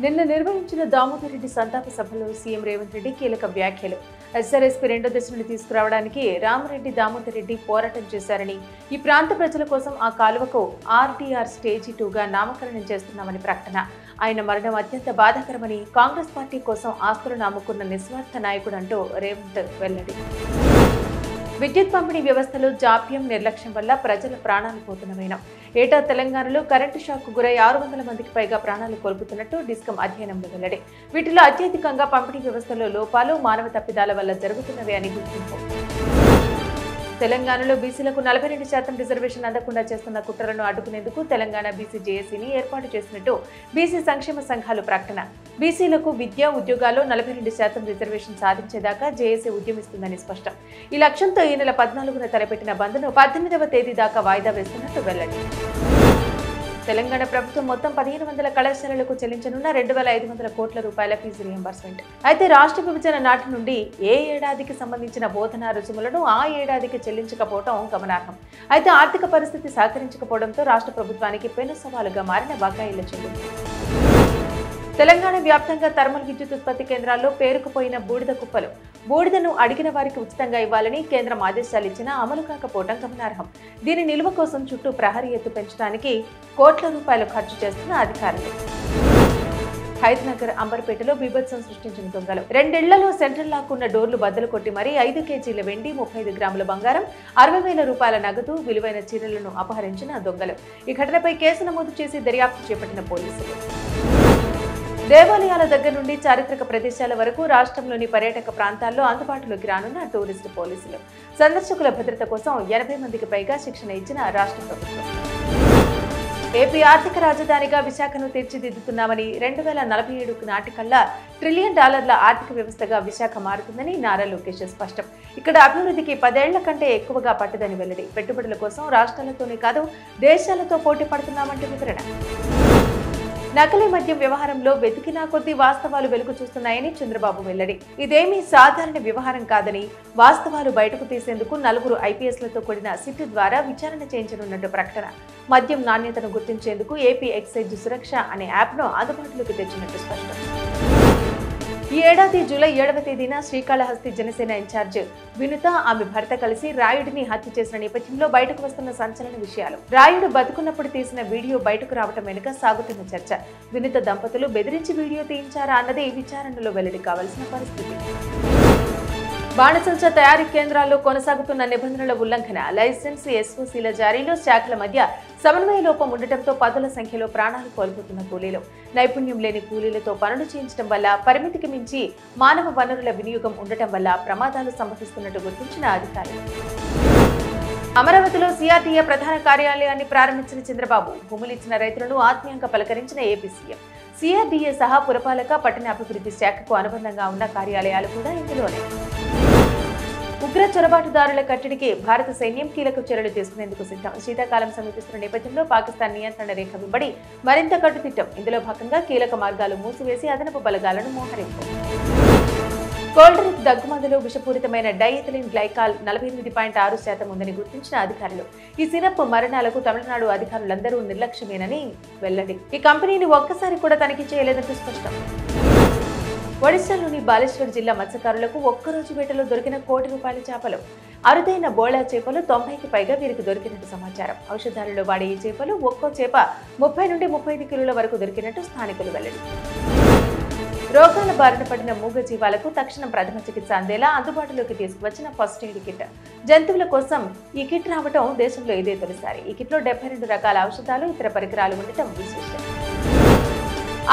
నిన్న నిర్వహించిన దామోదర్ రెడ్డి సంతాప సభలో సీఎం రేవంత్ రెడ్డి కీలక వ్యాఖ్యలు. ఎస్ఆర్ఎస్పీ రెండో దశను తీసుకురావడానికి రామరెడ్డి దామోదర్ రెడ్డి పోరాటం చేశారని, ఈ ప్రాంత ప్రజల కోసం ఆ కాలువకు ఆర్టీఆర్ స్టేజీ 2గా నామకరణం చేస్తున్నామని ప్రకటన. ఆయన మరణం అత్యంత బాధాకరమని, కాంగ్రెస్ పార్టీ కోసం ఆస్తులను అమ్ముకున్న నిస్వార్థ నాయకుడు అంటూ రేవంత్ వెల్లడి. విద్యుత్ పంపిణీ వ్యవస్థలో జాప్యం, నిర్లక్ష్యం వల్ల ప్రజల ప్రాణాలు పోతున్నవైన ఏటా తెలంగాణలో కరెంటు షాక్కు గురై 600 మందికి పైగా ప్రాణాలు కోల్పోతున్నట్టు డిస్కం అధ్యయనంలో వెల్లడి. వీటిలో అత్యధికంగా పంపిణీ వ్యవస్థలో లోపాలు, మానవ తప్పిదాల వల్ల జరుగుతున్నవే అని గుర్తింపు. తెలంగాణలో బీసీలకు 42% రిజర్వేషన్ అందకుండా చేస్తున్న కుట్రలను అడ్డుకునేందుకు తెలంగాణ బీసీ జేఏసీని ఏర్పాటు చేసినట్టు బీసీ సంక్షేమ సంఘాలు ప్రకటన. బీసీలకు విద్య, ఉద్యోగాల్లో 42% రిజర్వేషన్ సాధించేదాకా జేఏసీ ఉద్యమిస్తుందని స్పష్టం. ఈ లక్ష్యంతో ఈ నెల 14న తలపెట్టిన బంద్ను 18వ తేదీ దాకా వాయిదా వేస్తున్నట్టు వెల్లడి. తెలంగాణ ప్రభుత్వం మొత్తం 1500 కళాశాలలకు చెల్లించనున్న 2500 కోట్ల రూపాయల ఫీజు రియంబర్స్మెంట్. అయితే రాష్ట్ర విభజన నాటి నుండి ఏ ఏడాదికి సంబంధించిన బోధనా రుసుములను ఆ ఏడాదికి చెల్లించకపోవడం గమనార్హం. అయితే ఆర్థిక పరిస్థితి సహకరించకపోవడంతో రాష్ట్ర ప్రభుత్వానికి పెను సవాలుగా మారిన బకాయిల చెల్లింపు. తెలంగాణ వ్యాప్తంగా థర్మల్ విద్యుత్ ఉత్పత్తి కేంద్రాల్లో పేరుకుపోయిన బూడిద కుప్పలు. బూడిదను అడిగిన వారికి ఉచితంగా ఇవ్వాలని కేంద్రం ఆదేశాలు ఇచ్చినా అమలు కాకపోవడం గమనార్హం. దీని నిల్వ కోసం చుట్టూ ప్రహరీ ఎత్తు పెంచడానికి కోట్ల రూపాయలు ఖర్చు చేస్తున్న అధికారులు. హైదనగర్ అంబర్పేటలో బీభత్సం సృష్టించిన దొంగలు. 2 ఇళ్లలో సెంట్రల్ లాక్కున్న డోర్లు బద్దలు కొట్టి మరీ 5 కేజీల వెండి, 35 గ్రాముల బంగారం, 60,000 రూపాయల నగదు, విలువైన చీరలను అపహరించిన దొంగలు. ఈ ఘటనపై కేసు నమోదు చేసి దర్యాప్తు చేపట్టిన పోలీసులు. దేవాలయాల దగ్గర నుండి చారిత్రక ప్రదేశాల వరకు రాష్ట్రంలోని పర్యాటక ప్రాంతాల్లో అందుబాటులోకి రానున్న టూరిస్టు పోలీసులు. సందర్శకుల భద్రత కోసం 80 మందికి పైగా శిక్షణ ఇచ్చిన రాష్ట్ర ప్రభుత్వం. ఏపీ ఆర్థిక రాజధానిగా విశాఖను తీర్చిదిద్దుతున్నామని, 2047 నాటికల్లా $1 ట్రిలియన్ ఆర్థిక వ్యవస్థగా విశాఖ మారుతుందని నారా లోకేష్ స్పష్టం. ఇక్కడ అభివృద్ధికి 10 ఏళ్ల కంటే ఎక్కువగా పట్టదని వెల్లడి. పెట్టుబడుల కోసం రాష్ట్రాలతోనే కాదు దేశాలతో పోటీ పడుతున్నామంటూ వివరణ. నకిలీ మద్యం వ్యవహారంలో వెతికినా కొద్దీ వాస్తవాలు వెలుగు చూస్తున్నాయని చంద్రబాబు వెల్లడి. ఇదేమీ సాధారణ వ్యవహారం కాదని, వాస్తవాలు బయటకు తీసేందుకు 4 ఐపీఎస్లతో కూడిన సిట్ ద్వారా విచారణ చేయించనున్నట్టు ప్రకటన. మద్యం నాణ్యతను గుర్తించేందుకు ఏపీ ఎక్సైజ్ సురక్ష అనే యాప్ను అందుబాటులోకి తెచ్చినట్టు స్పష్టం. ఈ ఏడాది జూలై 7వ తేదీన శ్రీకాళహస్తి జనసేన ఇన్ఛార్జ్ వినుత, ఆమె భర్త కలిసి రాయుడిని హత్య చేసిన నేపథ్యంలో బయటకు వస్తున్న సంచలన విషయాలు. రాయుడు బతుకున్నప్పుడు తీసిన వీడియో బయటకు రావటం వెనుక సాగుతున్న చర్చ. వినుత దంపతులు బెదిరించి వీడియో తీయించారా అన్నది విచారణలో వెల్లడి కావాల్సిన పరిస్థితి. బాణసంచా తయారీ కేంద్రాల్లో కొనసాగుతున్న నిబంధనల ఉల్లంఘన, లైసెన్స్, ఎస్ఓసీల జారీలో శాఖల మధ్య సమన్వయ లోపం ఉండటంతో 10ల సంఖ్యలో ప్రాణాలు కోల్పోతున్న కూలీలు. నైపుణ్యం లేని కూలీలతో పనులు చేయించడం వల్ల, పరిమితికి మించి మానవ వనరుల వినియోగం ఉండటం వల్ల ప్రమాదాలు సంభవిస్తున్నట్టు గుర్తించిన అధికారులు. అమరావతిలో సిఆర్డీఏ ప్రధాన కార్యాలయాన్ని ప్రారంభించిన చంద్రబాబు, భూములిచ్చిన రైతులను ఆత్మీయంగా పలకరించిన ఏపీ సీఎం. సిఆర్డీఏ సహా పురపాలక, పట్టణ అభివృద్ధి శాఖకు అనుబంధంగా ఉన్న కార్యాలయాలు కూడా ఇందులోనే. ఉగ్ర చొరబాటుదారుల కట్టడికి భారత సైన్యం కీలక చర్యలు తీసుకునేందుకు సిద్ధం. శీతాకాలం సమీపిస్తున్న నేపథ్యంలో పాకిస్తాన్ నియంత్రణ రేఖ వెంబడి మరింత కట్టుదిట్టం. ఇందులో భాగంగా కీలక మార్గాలు మూసివేసి అదనపు బలగాలను మోహరింపు. కోల్డ్ డ్రింక్ దగ్గుమందులో విషపూరితమైన డైఎథిలిన్ గ్లైకాల్ 48.6% ఉందని గుర్తించిన అధికారులు. ఈ సిరప్ మరణాలకు తమిళనాడు అధికారులందరూ నిర్లక్ష్యమేనని వెల్లడి. ఈ కంపెనీని ఒక్కసారి కూడా తనిఖీ చేయలేదంటూ స్పష్టం. ఒడిశాలోని బాలేశ్వర్ జిల్లా మత్స్యకారులకు ఒక్కరోజు వేటలో దొరికిన ₹1 కోటి చేపలు. అరుదైన బోళా చేపలు 90కి పైగా వీరికి దొరికినట్టు సమాచారం. ఔషధాలలో వాడే ఈ చేపలు ఒక్కో చేప 30 నుండి 35 కిలోల వరకు దొరికినట్టు స్థానికులు వెల్లడి. రోగాల బారిన పడిన మూగ జీవాలకు తక్షణం ప్రథమ చికిత్స అందేలా అందుబాటులోకి తీసుకువచ్చిన ఫస్ట్ ఎయిడ్ కిట్. జంతువుల కోసం ఈ కిట్ రావడం దేశంలో ఇదే తొలిసారి. ఈ కిట్లో 72 రకాల ఔషధాలు, ఇతర పరికరాలు ఉండటం విశేషం.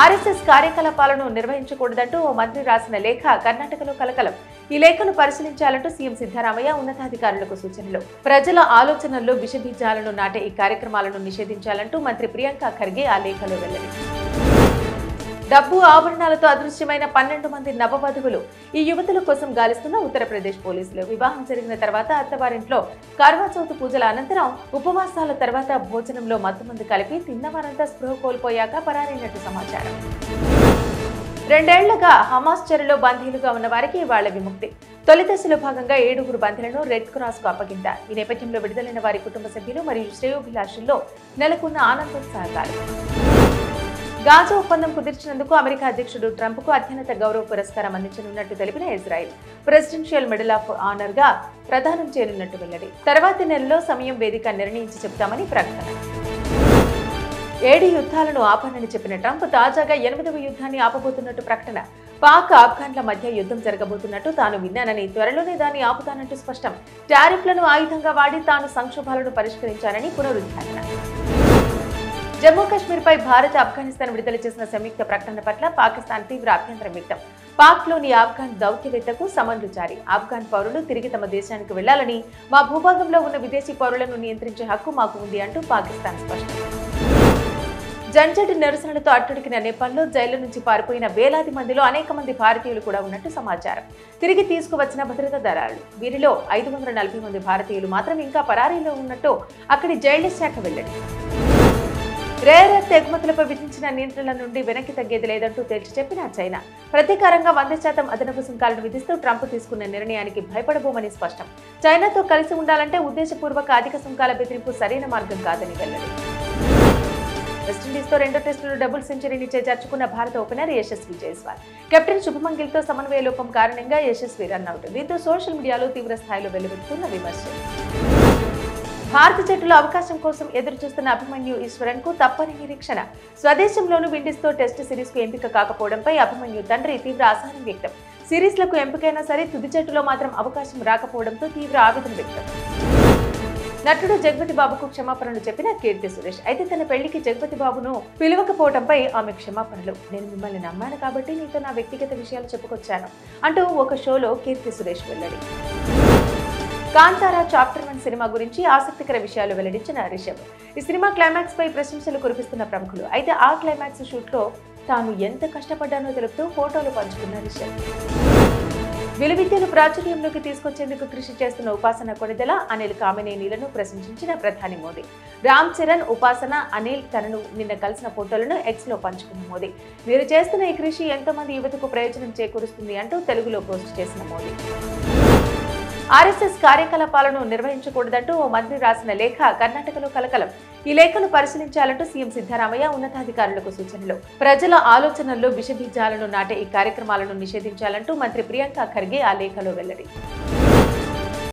ఆర్ఎస్ఎస్ కార్యకలాపాలను నిర్వహించకూడదంటూ ఓ మంత్రి రాసిన లేఖ కర్ణాటకలో కలకలం. ఈ లేఖను పరిశీలించాలంటూ సీఎం సిద్ధరామయ్య ఉన్నతాధికారులకు సూచనలు. ప్రజల ఆలోచనల్లో విషబీజాలను నాటే ఈ కార్యక్రమాలను నిషేధించాలంటూ మంత్రి ప్రియాంక ఖర్గే ఆ లేఖలో వెల్లడి. డబ్బు, ఆభరణాలతో అదృశ్యమైన 12 మంది నవవధువులు. ఈ యువతుల కోసం గాలిస్తున్న ఉత్తరప్రదేశ్ పోలీసులు. వివాహం జరిగిన తర్వాత అత్తవారింట్లో కర్వా చౌత్ పూజల అనంతరం ఉపవాసాల తర్వాత భోజనంలో మత్తుమందు కలిపి తిన్నవారంతా స్పృహ కోల్పోయాక పరారైనట్టు సమాచారం. 2 ఏళ్లుగా హమాస్ చెరలో బందీలుగా ఉన్న వారికి ఇవాళ విముక్తి. తొలి దశలో భాగంగా 7 బందీలను రెడ్ క్రాస్ కు అప్పగింత. ఈ నేపథ్యంలో విడుదలైన వారి కుటుంబ సభ్యులు మరియు శ్రేయోభిలాషుల్లో నెలకొన్న ఆనందోత్సాహాలు. గాజా ఒప్పందం కుదిర్చినందుకు అమెరికా అధ్యక్షుడు ట్రంప్కు అత్యున్నత గౌరవ పురస్కారం అందించనున్నట్టు తెలిపిన Israel presidential medal of honour గా ప్రదానం చేయనున్నట్టు వెల్లడి. తర్వాతి నెలలో సమయం వేదిక నిర్ణయించి చెబుతామని ప్రకటన. 7 యుద్ధాలను ఆపనని చెప్పిన ట్రంప్ తాజాగా 8వ యుద్ధాన్ని ఆపబోతున్నట్టు ప్రకటన. పాక్ ఆఫ్ఘన్ల మధ్య యుద్ధం జరగబోతున్నట్టు తాను విన్నానని, త్వరలోనే దాన్ని ఆపుతానంటూ స్పష్టం. టారిఫ్లను ఆయుధంగా వాడి తాను సంక్షోభాలను పరిష్కరించానని పునరుద్ఘాటన. జమ్మూ కాశ్మీర్పై భారత్, ఆఫ్ఘనిస్తాన్ విడుదల చేసిన సంయుక్త ప్రకటన పట్ల పాకిస్తాన్ తీవ్ర అభ్యంతరం వ్యక్తం. పాక్లోని ఆఫ్ఘన్ దౌత్యవేత్తకు సమన్లు జారీ. ఆఫ్ఘన్ పౌరులు తిరిగి తమ దేశానికి వెళ్లాలని, మా భూభాగంలో ఉన్న విదేశీ పౌరులను నియంత్రించే హక్కు మాకు ఉంది అంటూ పాకిస్తాన్ స్పష్టం. జంజట్ నిరసనలతో అట్టుడికిన నేపాల్లో జైలు నుంచి పారిపోయిన వేలాది మందిలో అనేక మంది భారతీయులు కూడా ఉన్నట్టు సమాచారం. తిరిగి తీసుకువచ్చిన భద్రతా దళాలు. వీరిలో 540 మంది భారతీయులు మాత్రం ఇంకా పరారీలో ఉన్నట్టు అక్కడి జైళ్ల శాఖ వెల్లడి. రేర్ ఎర్త్ ఎగుమతులపై విధించిన నియంత్రణల నుండి వెనక్కి తగ్గేది లేదంటూ తేల్చి చెప్పిన చైనా. ప్రతీకారంగా 100% అదనపు సుంకాలను విధిస్తూ ట్రంప్ తీసుకున్న నిర్ణయానికి భయపడబోమని స్పష్టం. చైనాతో కలిసి ఉండాలంటే ఉద్దేశపూర్వక అధిక సుంకాల బెదిరింపు సరైన మార్గం కాదని వెల్లడి. వెస్టిండీస్తో 2 టెస్టులు డబుల్ సెంచరీని చేజార్చుకున్న భారత ఓపెనర్ యశస్వి జైస్వాల్. కెప్టెన్ శుభమన్ గిల్తో సమన్వయ లోపం కారణంగా యశస్వి రన్అట్. దీంతో సోషల్ మీడియాలో తీవ్ర స్థాయిలో వెల్లువెత్తుతున్న విమర్శలు. భారత జట్టులో అవకాశం కోసం ఎదురు చూస్తున్న అభిమన్యు ఈశ్వరన్ కు తప్పని నిరీక్షణ. స్వదేశంలోనూ విండీస్తో టెస్ట్ సిరీస్ కు ఎంపిక కాకపోవడంపై అభిమన్యు తండ్రి తీవ్ర అసహనం వ్యక్తం. సిరీస్లకు ఎంపికైనా సరే తుది జట్టులో మాత్రం అవకాశం రాకపోవడంతో తీవ్ర ఆవేదన వ్యక్తం. నటుడు జగపతి బాబుకు క్షమాపణలు చెప్పిన కీర్తి సురేష్. అయితే తన పెళ్లికి జగపతి బాబును పిలవకపోవడంపై ఆమె క్షమాపణలు. నేను మిమ్మల్ని నమ్మాను కాబట్టి నీతో నా వ్యక్తిగత విషయాలు చెప్పుకొచ్చాను అంటూ ఒక షోలో కీర్తి సురేష్ వెల్లడి. కాంతారా చాప్టర్ 1 సినిమా గురించి ఆసక్తికర విషయాలు వెల్లడించిన రిషబ్. ఈ సినిమా క్లైమాక్స్ పై ప్రశంసలు కురిపిస్తున్న ప్రముఖులు. అయితే ఆ క్లైమాక్స్ షూట్ లో తాను ఎంత కష్టపడ్డానో తెలుపుతూ ఫోటోలు పంచుకున్న రిషబ్. విలువిద్యను ప్రాచుర్యంలోకి తీసుకొచ్చేందుకు కృషి చేస్తున్న ఉపాసన కొణిదెల, అనిల్ కామినేనిలను ప్రశంసించిన ప్రధాని మోదీ. రామ్ చరణ్, ఉపాసన, అనిల్ తనను నిన్న కలిసిన ఫోటోలను ఎక్స్ లో పంచుకున్న మోదీ. వీరు చేస్తున్న ఈ కృషి ఎంతో మంది యువతకు ప్రయోజనం చేకూరుస్తుంది అంటూ తెలుగులో పోస్ట్ చేసిన మోదీ. ఆర్ఎస్ఎస్ కార్యకలాపాలను నిర్వహించకూడదంటూ ఓ మంత్రి రాసిన లేఖ కర్ణాటకలో కలకలం. ఈ లేఖను పరిశీలించాలంటూ సీఎం సిద్ధరామయ్య ఉన్నతాధికారులకు సూచనలు. ప్రజల ఆలోచనల్లో విషబీజాలను నాటే ఈ కార్యక్రమాలను నిషేధించాలంటూ మంత్రి ప్రియాంక ఖర్గే ఆ లేఖలో వెల్లడి.